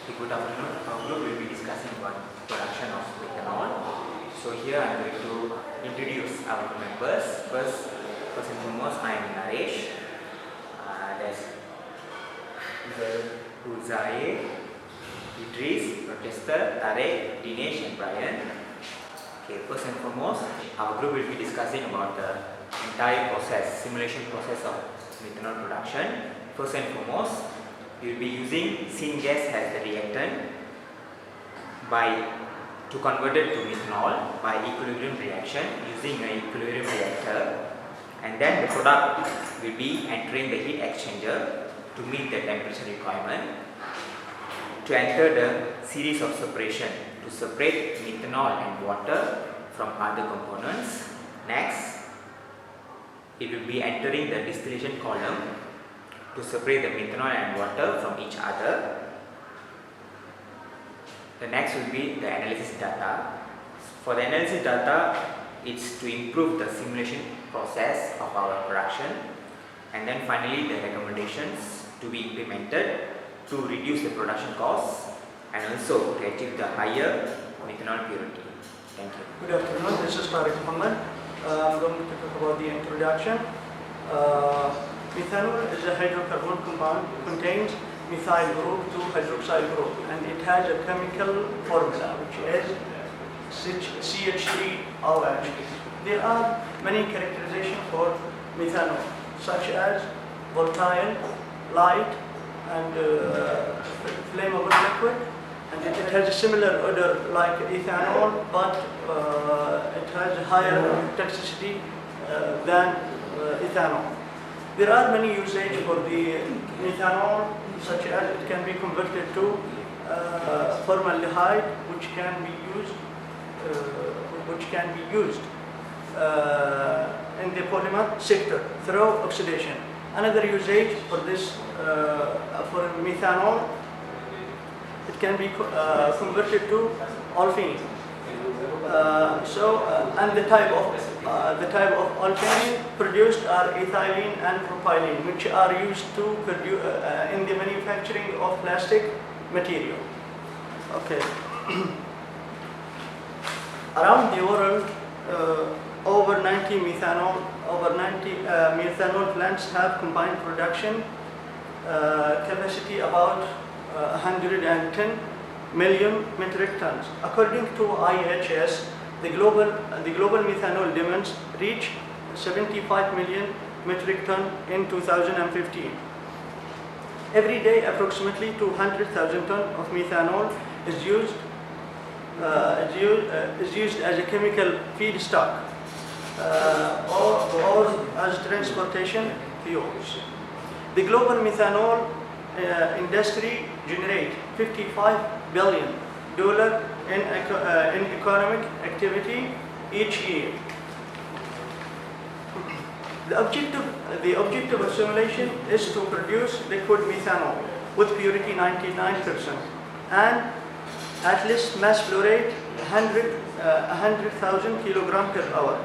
Good afternoon. Our group will be discussing about production of methanol. So here I am going to introduce our members. First and foremost, I am Naresh. There's Huzair, Idrees, Rocheaster, Tareq, Dinesh, and Brian. Okay, first and foremost, our group will be discussing about the entire process, simulation process of methanol production. First and foremost, we will be using syngas as the reactant to convert it to methanol by equilibrium reaction using an equilibrium reactor, and then the product will be entering the heat exchanger to meet the temperature requirement to enter the series of separation to separate methanol and water from other components. Next, it will be entering the distillation column to separate the methanol and water from each other. The next will be the analysis data. For the analysis data, it's to improve the simulation process of our production, and then finally the recommendations to be implemented to reduce the production costs and also to achieve the higher methanol purity. Thank you. Good afternoon, this is Tareq Mohamad. I'm going to talk about the introduction. Methanol is a hydrocarbon compound, contains methyl group to hydroxyl group, and it has a chemical formula which is CH3OH. There are many characterizations for methanol, such as volatile, light, and flammable liquid, and it has a similar odor like ethanol, but it has a higher toxicity than ethanol. There are many usages for the methanol, such as it can be converted to formaldehyde, which can be used in the polymer sector through oxidation. Another usage for this for methanol, it can be converted to olefin. And the type of olefin produced are ethylene and propylene, which are used to produce in the manufacturing of plastic material. Okay. Around the world, over 90 methanol plants have combined production capacity about 110 million metric tons. According to IHS, the global methanol demands reach 75 million metric ton in 2015. Every day, approximately 200,000 ton of methanol is used as a chemical feedstock or as transportation fuels. The global methanol industry generates $55 billion in economic activity each year. The objective of simulation is to produce liquid methanol with purity 99% and at least mass flow rate 100,000 kg per hour.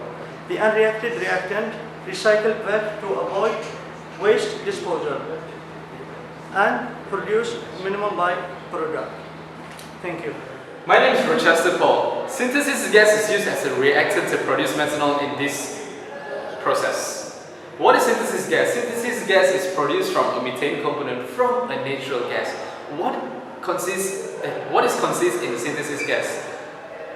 The unreacted reactant recycled back to avoid waste disposal and produce minimum byproduct. Thank you. My name is Rocheaster Paul. Synthesis gas is used as a reactant to produce methanol in this process. What is synthesis gas? Synthesis gas is produced from a methane component from a natural gas. What consists in synthesis gas?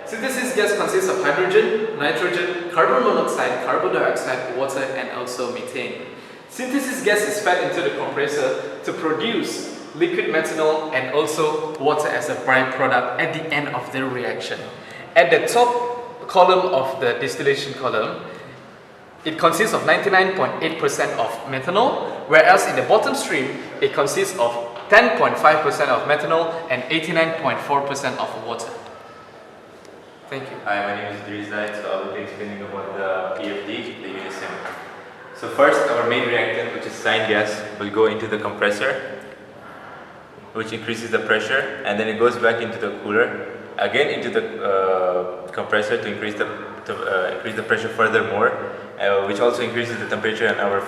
Synthesis gas consists of hydrogen, nitrogen, carbon monoxide, carbon dioxide, water, and also methane. Synthesis gas is fed into the compressor to produce liquid methanol and also water as a byproduct at the end of the reaction. At the top column of the distillation column, it consists of 99.8% of methanol, whereas in the bottom stream, it consists of 10.5% of methanol and 89.4% of water. Thank you. Hi, my name is Idrees Zahid, so I will be explaining about the PFD, the UNISIM. So first, our main reactant, which is cyan gas, will go into the compressor, which increases the pressure, and then it goes back into the cooler, again into the compressor to increase the pressure furthermore, which also increases the temperature in our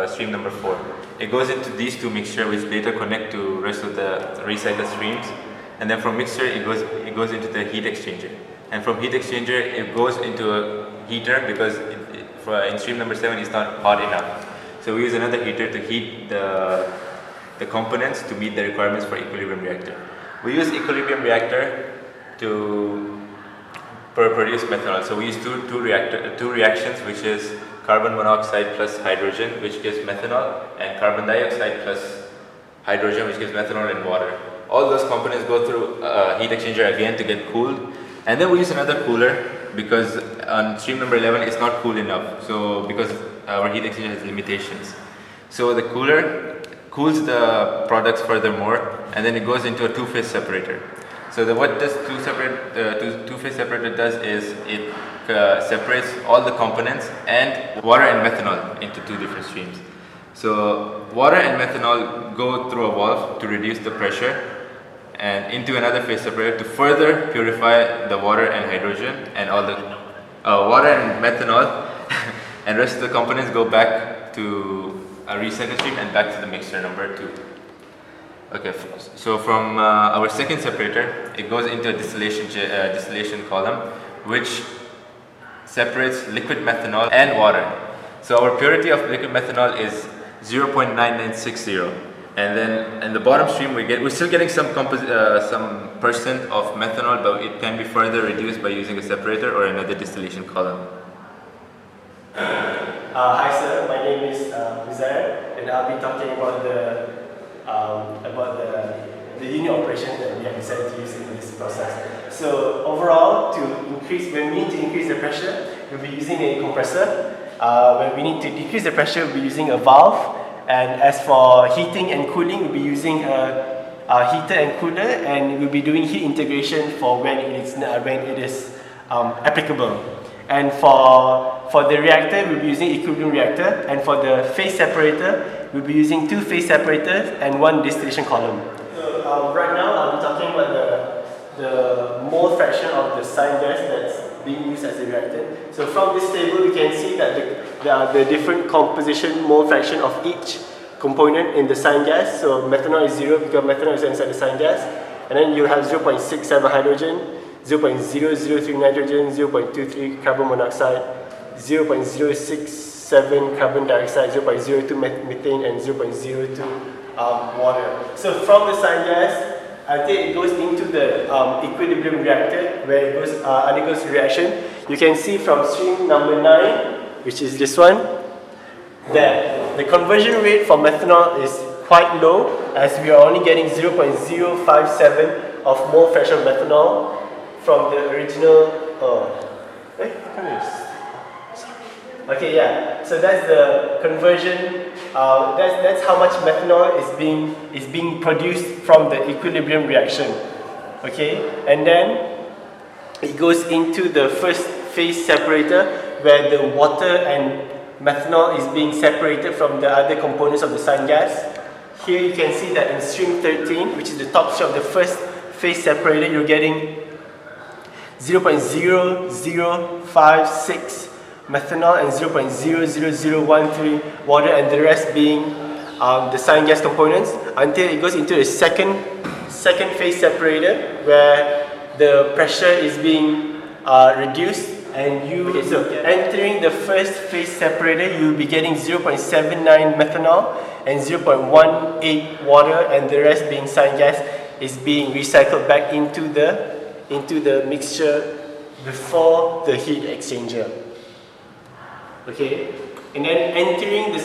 stream number 4. It goes into these two mixture, which later connect to rest of the recycled streams, and then from mixture it goes into the heat exchanger, and from heat exchanger it goes into a heater because in stream number 7 it's not hot enough. So we use another heater to heat the components to meet the requirements for equilibrium reactor. We use equilibrium reactor to produce methanol. So we use two reactions, which is carbon monoxide plus hydrogen, which gives methanol, and carbon dioxide plus hydrogen, which gives methanol and water. All those components go through heat exchanger again to get cooled, and then we use another cooler because on stream number 11 it's not cool enough. So because our heat exchanger has limitations, so the cooler cools the products furthermore, and then it goes into a two-phase separator. So what this two-phase separator does is it separates all the components and water and methanol into two different streams. So water and methanol go through a valve to reduce the pressure and into another phase separator to further purify the water and hydrogen, and all the water and methanol and rest of the components go back to a recycle stream and back to the mixture number 2. Okay, so from our second separator, it goes into a distillation column, which separates liquid methanol and water. So our purity of liquid methanol is 0.9960, and then in the bottom stream we're still getting some percent of methanol, but it can be further reduced by using a separator or another distillation column. Hi sir, my name is Huzair, and I'll be talking about the unit operations that we have decided to use in this process. So overall, when we need to increase the pressure, we'll be using a compressor. When we need to decrease the pressure, we'll be using a valve. And as for heating and cooling, we'll be using a heater and cooler, and we'll be doing heat integration for when it is applicable. And for the reactor, we'll be using equilibrium reactor, and for the phase separator, we'll be using 2 phase separators and 1 distillation column. So right now, I'll be talking about the mole fraction of the syngas that's being used as a reactant. So from this table, you can see that there are the different composition mole fraction of each component in the syngas. So methanol is 0 because methanol is inside the syngas, and then you have 0.67 hydrogen, 0.003 nitrogen, 0.23 carbon monoxide, 0.067 carbon dioxide, 0.02 methane, and 0.02 water. So from the syngas, until it goes into the equilibrium reactor, where it undergoes reaction, you can see from stream number 9, which is this one, that the conversion rate for methanol is quite low, as we are only getting 0.057 of mole fraction of methanol from the original. Okay, yeah. So that's the conversion. That's how much methanol is being produced from the equilibrium reaction. Okay, and then it goes into the first phase separator, where the water and methanol is being separated from the other components of the syngas. Here you can see that in stream 13, which is the top stream of the first phase separator, you're getting 0.00056 methanol and 0.00013 water, and the rest being the syngas components, until it goes into the second phase separator, where the pressure is being reduced, and entering the first phase separator, you'll be getting 0.79 methanol and 0.18 water, and the rest being syngas is being recycled back into the mixture before the heat exchanger. Okay, and then entering the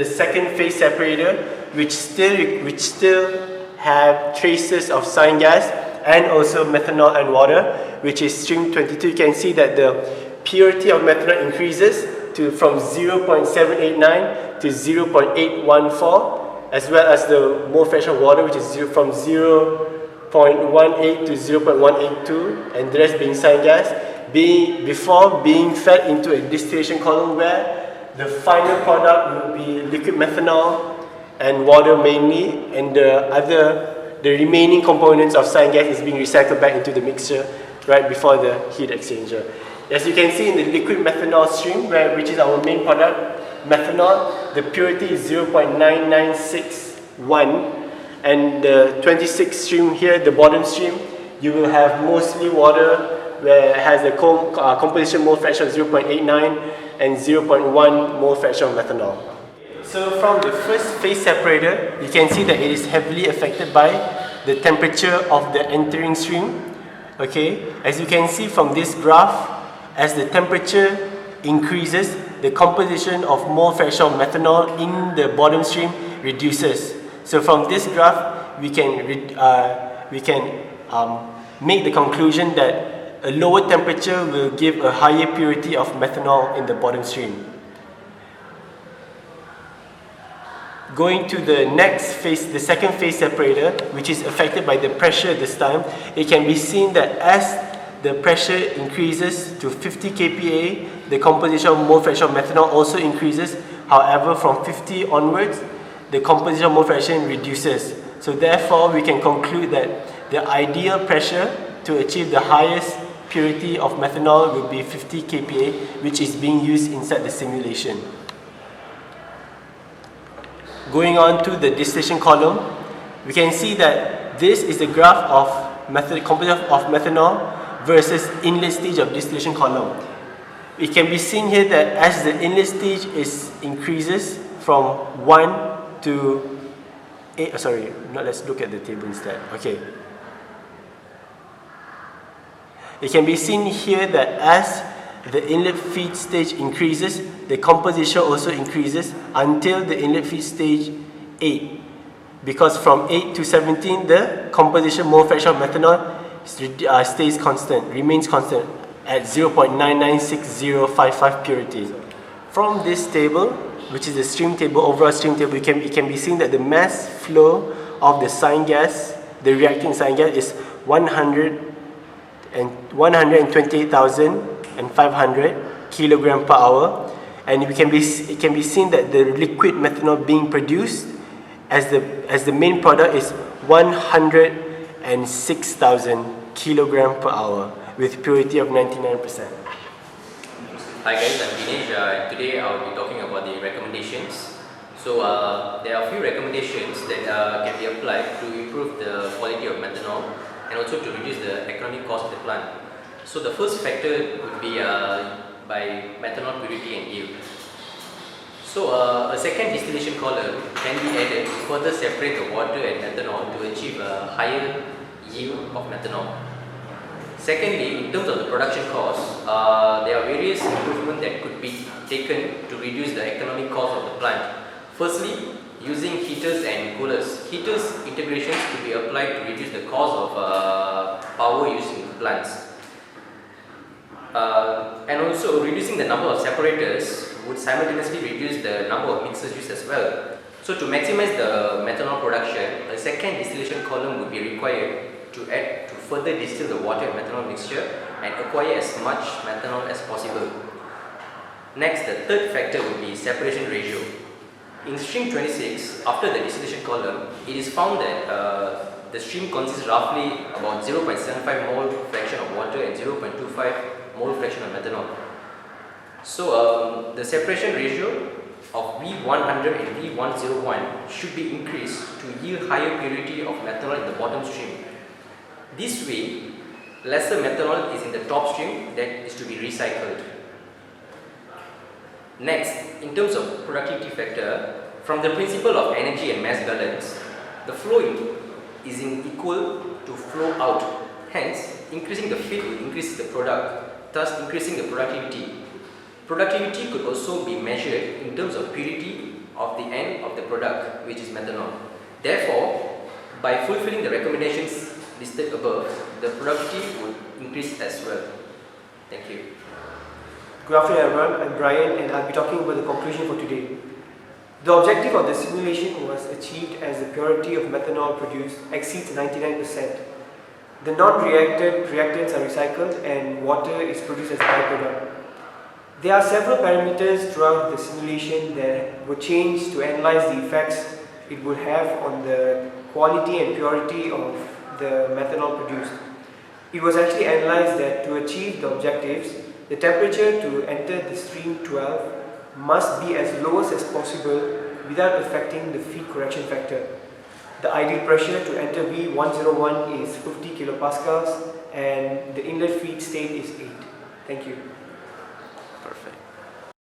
second phase separator, which still have traces of syngas and also methanol and water, which is stream 22. You can see that the purity of methanol increases from 0.789 to 0.814, as well as the mole fraction of water, which is from 0.18 to 0.182, and the rest being syngas, before being fed into a distillation column, where the final product will be liquid methanol and water mainly, and the remaining components of syngas is being recycled back into the mixture right before the heat exchanger. As you can see in the liquid methanol stream, which is our main product, methanol, the purity is 0.9961, and the 26 stream here, the bottom stream, you will have mostly water where it has a composition mole fraction of 0.89 and 0.1 mole fraction of methanol. So from the first phase separator, you can see that it is heavily affected by the temperature of the entering stream. Okay, as you can see from this graph, as the temperature increases, the composition of mole fraction of methanol in the bottom stream reduces. So from this graph, we can make the conclusion that a lower temperature will give a higher purity of methanol in the bottom stream. Going to the next phase, the second phase separator, which is affected by the pressure this time, it can be seen that as the pressure increases to 50 kPa, the composition of mole fraction of methanol also increases. However, from 50 onwards, the composition of mole fraction reduces. So therefore, we can conclude that the ideal pressure to achieve the highest purity of methanol will be 50 kPa, which is being used inside the simulation. Going on to the distillation column, we can see that this is the graph of composition of methanol versus inlet stage of distillation column. It can be seen here that as the inlet stage increases from 1 to 8, let's look at the table instead. Okay. It can be seen here that as the inlet feed stage increases, the composition also increases until the inlet feed stage 8. Because from 8 to 17, the composition mole fraction of methanol stays constant, remains constant at 0.996055 purity. From this table, which is the stream table, overall stream table, it can be seen that the mass flow of the syngas, the reacting syngas, is 128,500 kilogram per hour, and it can be seen that the liquid methanol being produced as the main product is 106,000 kilogram per hour with purity of 99%. Hi guys, I'm Dinesh, and today I will be talking about the recommendations. So there are a few recommendations that can be applied to improve the quality of methanol and also to reduce the economic cost of the plant. So the first factor would be by methanol purity and yield. So a second distillation column can be added to further separate the water and methanol to achieve a higher yield of methanol. Secondly, in terms of the production cost, there are various improvements that could be taken to reduce the economic cost of the plant. Firstly, using heaters and coolers. Heaters integrations could be applied to reduce the cost of power used in plants. And also reducing the number of separators would simultaneously reduce the number of mixers used as well. So to maximize the methanol production, a second distillation column would be required to add to further distill the water and methanol mixture and acquire as much methanol as possible. Next, the third factor would be separation ratio. In stream 26, after the distillation column, it is found that the stream consists roughly about 0.75 mole fraction of water and 0.25 mole fraction of methanol. So the separation ratio of V100 and V101 should be increased to yield higher purity of methanol in the bottom stream. This way, lesser methanol is in the top stream that is to be recycled. Next, in terms of productivity factor, from the principle of energy and mass balance, the flow in is equal to flow out. Hence, increasing the feed will increase the product, thus increasing the productivity. Productivity could also be measured in terms of purity of the end of the product, which is methanol. Therefore, by fulfilling the recommendations listed above, the productivity would increase as well. Thank you. Good afternoon everyone, I'm Brian and I'll be talking about the conclusion for today. The objective of the simulation was achieved as the purity of methanol produced exceeds 99%. The non-reacted reactants are recycled and water is produced as a byproduct. There are several parameters throughout the simulation that were changed to analyze the effects it would have on the quality and purity of the methanol produced. It was actually analyzed that to achieve the objectives, the temperature to enter the stream 12 must be as low as possible without affecting the feed correction factor. The ideal pressure to enter V101 is 50 kilopascals and the inlet feed state is 8. Thank you. Perfect.